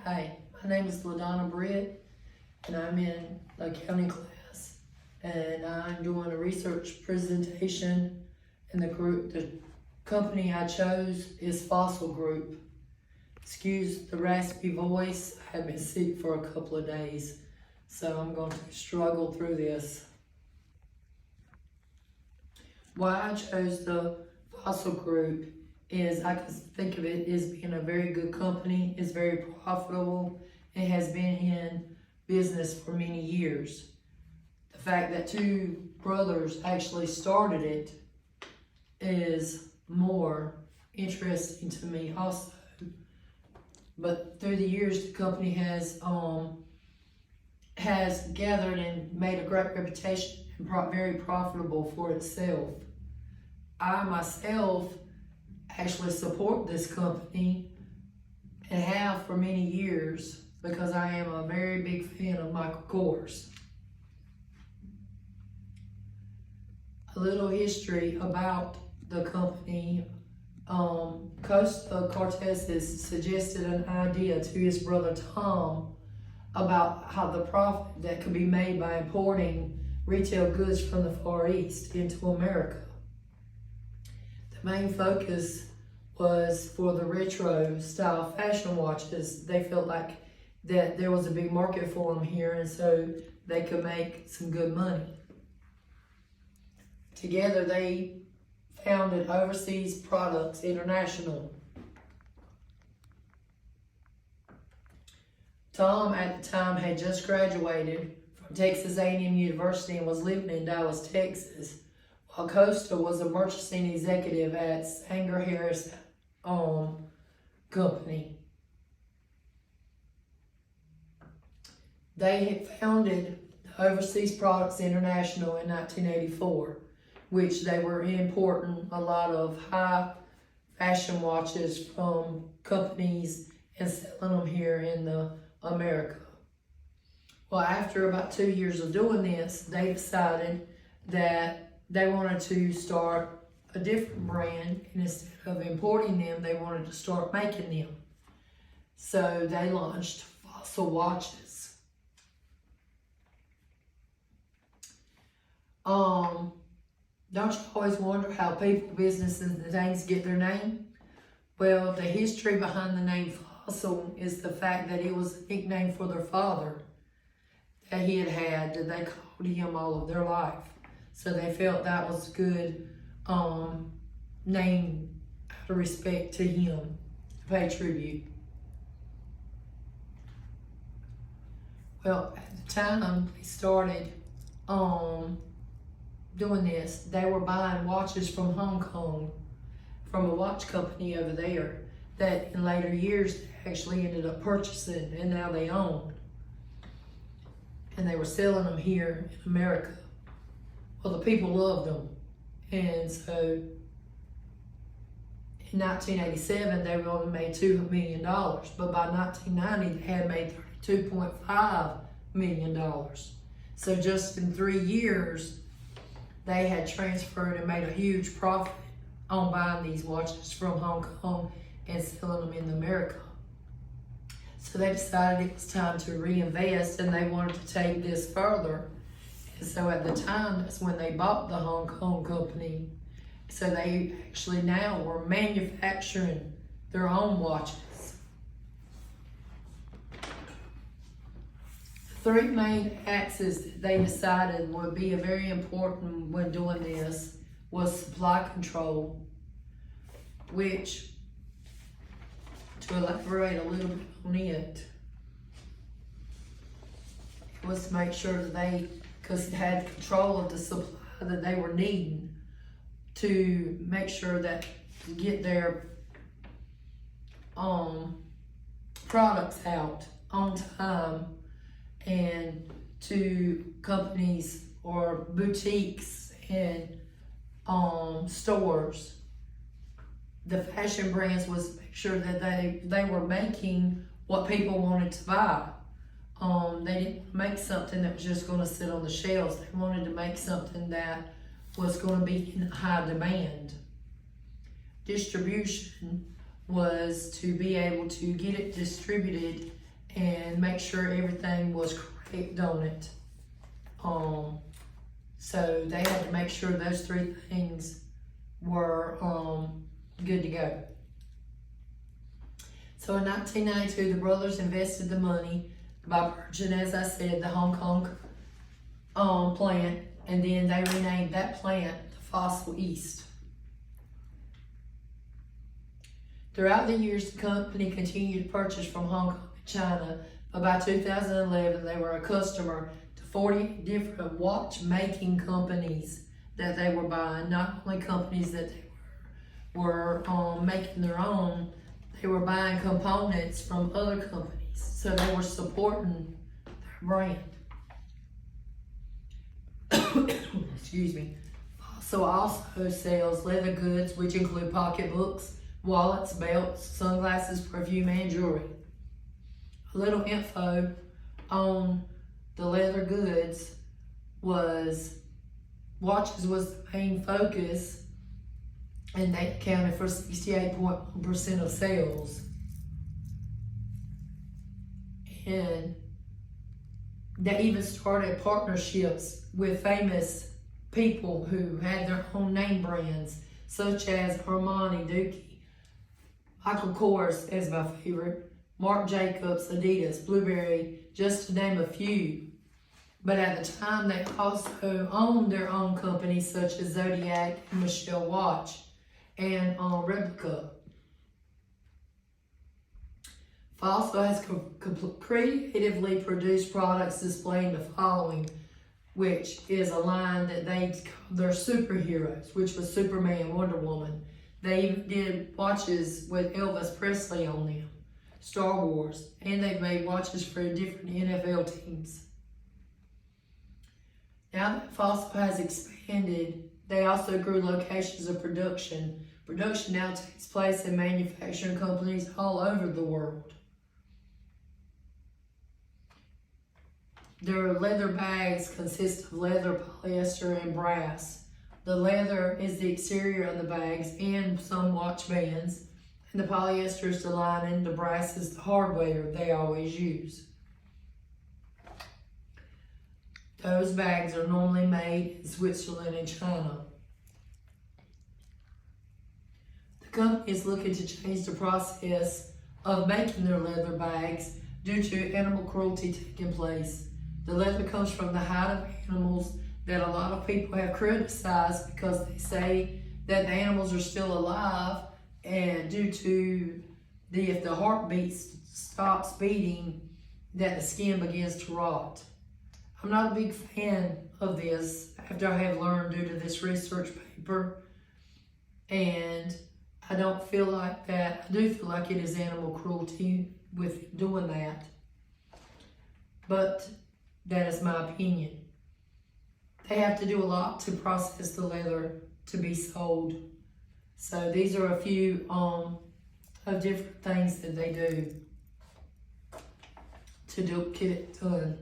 Hi, my name is Ladonna Britt, and I'm in accounting class, and I'm doing a research presentation. And the company I chose is Fossil Group. Excuse the raspy voice. I have been sick for a couple of days, so I'm going to struggle through this. Why I chose the Fossil Group is I can think of it as being a very good company. It's very profitable. It has been in business for many years. The fact that two brothers actually started it is more interesting to me also. But through the years, the company has gathered and made a great reputation and very profitable for itself. I myself actually support this company and have for many years because I am a very big fan of Michael Kors. A little history about the company. Costa Cortez has suggested an idea to his brother Tom about how the profit that could be made by importing retail goods from the Far East into America. The main focus was for the retro style fashion watches. They felt like that there was a big market for them here, and so they could make some good money. Together they founded Overseas Products International. Tom at the time had just graduated from Texas A&M University and was living in Dallas, Texas, while Costa was a purchasing executive at Sanger Harris Company. They had founded Overseas Products International in 1984, which they were importing a lot of high fashion watches from companies and selling them here in America. Well, after about 2 years of doing this, they decided that they wanted to start a different brand, and instead of importing them, they wanted to start making them. So they launched Fossil Watches. Don't you always wonder how people, businesses, and things get their name? Well, the history behind the name Fossil is the fact that it was a nickname for their father that he had that they called him all of their life. So they felt that was a good name out of respect to him, to pay tribute. Well, at the time they started doing this, they were buying watches from Hong Kong, from a watch company over there that in later years they actually ended up purchasing and now they own. And they were selling them here in America. Well, the people loved them. And so in 1987, they only made $2 million. But by 1990, they had made $32.5 million. So just in 3 years, they had transferred and made a huge profit on buying these watches from Hong Kong and selling them in America. So they decided it was time to reinvest and they wanted to take this further. And so at the time, that's when they bought the Hong Kong company. So they actually now were manufacturing their own watches. The three main axes that they decided would be very important when doing this was supply control, which, to elaborate a little bit on it, was to make sure that they had control of the supply that they were needing to make sure that to get their products out on time and to companies or boutiques and stores. The fashion brands was to make sure that they were making what people wanted to buy. They didn't make something that was just going to sit on the shelves. They wanted to make something that was going to be in high demand. Distribution was to be able to get it distributed and make sure everything was correct on it. So they had to make sure those three things were good to go. So in 1992, the brothers invested the money by purchasing, as I said, the Hong Kong plant, and then they renamed that plant the Fossil East. Throughout the years, the company continued to purchase from Hong Kong and China, but by 2011, they were a customer to 40 different watch-making companies that they were buying. Not only companies that they were making their own, they were buying components from other companies. So they were supporting their brand. Excuse me. So also sells leather goods, which include pocketbooks, wallets, belts, sunglasses, perfume, and jewelry. A little info on the leather goods was watches was the main focus, and they accounted for 68.1% of sales. And they even started partnerships with famous people who had their own name brands, such as Armani, Dookie, Michael Kors is my favorite, Marc Jacobs, Adidas, Blueberry, just to name a few. But at the time, they also owned their own companies such as Zodiac and Michelle Watch and Replica. Fossil has creatively produced products displaying the following, which is a line that they call their superheroes, which was Superman, Wonder Woman. They even did watches with Elvis Presley on them, Star Wars, and they've made watches for different NFL teams. Now that Fossil has expanded, they also grew locations of production. Production now takes place in manufacturing companies all over the world. Their leather bags consist of leather, polyester, and brass. The leather is the exterior of the bags and some watch bands, and the polyester is the lining, the brass is the hardware they always use. Those bags are normally made in Switzerland and China. The company is looking to change the process of making their leather bags due to animal cruelty taking place. The leather comes from the hide of animals that a lot of people have criticized because they say that the animals are still alive, and due to if the heartbeat stops beating, that the skin begins to rot. I'm not a big fan of this after I have learned due to this research paper, and I don't feel like that. I do feel like it is animal cruelty with doing that, but that is my opinion. They have to do a lot to process the leather to be sold. So these are a few of different things that they do to get it done.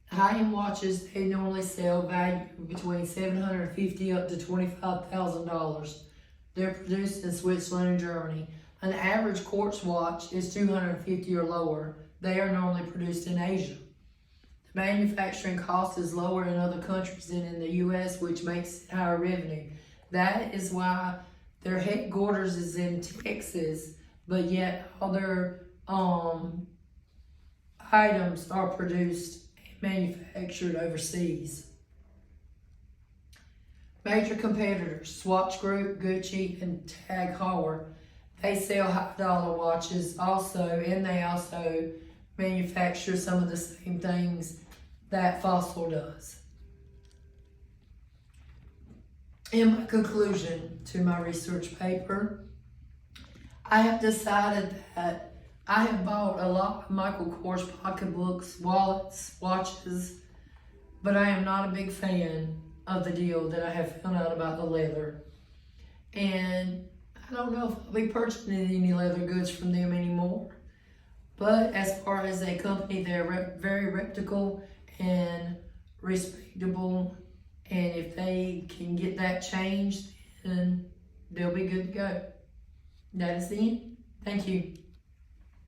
High-end watches, they normally sell value between $750 up to $25,000. They're produced in Switzerland and Germany. An average quartz watch is $250 or lower. They are normally produced in Asia. The manufacturing cost is lower in other countries than in the U.S., which makes it higher revenue. That is why their headquarters is in Texas, but yet all their items are produced and manufactured overseas. Major competitors, Swatch Group, Gucci, and Tag Heuer. They sell high dollar watches also, and they also manufacture some of the same things that Fossil does. In my conclusion to my research paper, I have decided that I have bought a lot of Michael Kors pocketbooks, wallets, watches, but I am not a big fan of the deal that I have found out about the leather. And I don't know if I'll be purchasing any leather goods from them anymore. But as far as a company, they're very reputable and respectable. And if they can get that changed, then they'll be good to go. That is the end. Thank you.